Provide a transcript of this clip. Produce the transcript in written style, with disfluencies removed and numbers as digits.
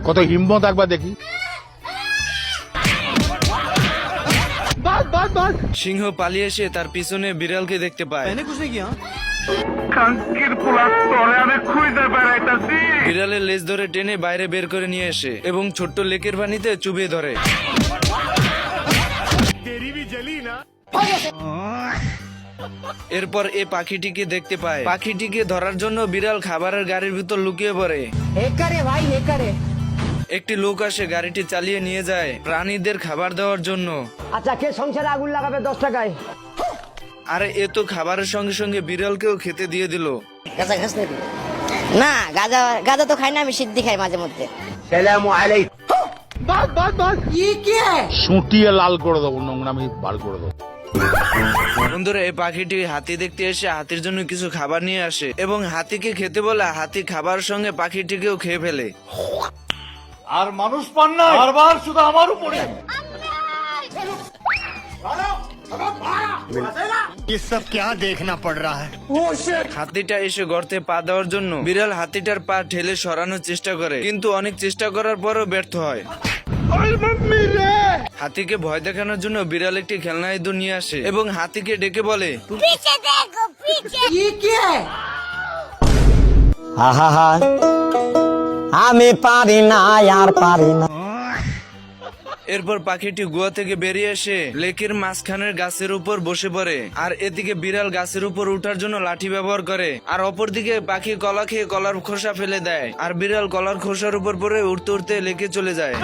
কত হিম্মত একবার দেখি। সিংহ পালিয়ে এসে তার পিছনে বিড়ালকে দেখতে পায়। বিড়ালের লেজ ধরে টেনে বাইরে বের করে নিয়ে আসে এবং ছোট্ট লেকের পানিতে চুবিয়ে ধরে। এরপর এ পাখিটিকে দেখতে পায়। পাখিটিকে ধরার জন্য বিড়াল খাবারের গাড়ির ভিতর লুকিয়ে পড়ে। একটি লোক আসে গাড়িটি চালিয়ে নিয়ে যায় প্রাণীদের খাবার দেওয়ার জন্য। আচ্ছা, কে সংসারে আগুন লাগাবে 10 টাকায়? আরে এ তো খাবারের সঙ্গে সঙ্গে বিড়ালকেও খেতে দিয়ে দিল। গাঁজা খাস নাকি? না, গাঁজা তো খাই না, আমি সিদ্ধি খাই মাঝে মধ্যে। সুটিয়ে লাল করে দেবো, নোংরামি বার করে দেবো। বন্ধুরা, এই পাখিটি হাতি দেখতে এসে হাতির জন্য কিছু খাবার নিয়ে আসে এবং হাতিকে খেতে বলে হাতি খাবার সঙ্গে পাখিটিকেও খেয়ে ফেলে। আর মানুষ পান না, বারবার শুধু আমার উপরে। ये सब क्या देखना पड़ रहा है? হাতিটা এসে গর্তে পা দেওয়ার জন্য বিড়াল হাতিটার পা ঠেলে সরানোর চেষ্টা করে, কিন্তু অনেক চেষ্টা করার পরও ব্যর্থ হয়। হাতিকে ভয় দেখানোর জন্য বিড়াল একটি খেলনা ইঁদুর নিয়ে আসে এবং হাতিকে ডেকে বলে, আমি পারি না, আর পারি না। এরপর পাখিটি গুহা থেকে বেরিয়ে এসে লেকের মাঝখানের গাছের উপর বসে পড়ে। আর এদিকে বিড়াল গাছের উপর উঠার জন্য লাঠি ব্যবহার করে, আর অপরদিকে পাখি কলা খেয়ে কলার খোসা ফেলে দেয়, আর বিড়াল কলার খোসার উপর পড়ে উঠতে উঠতে লেকে চলে যায়।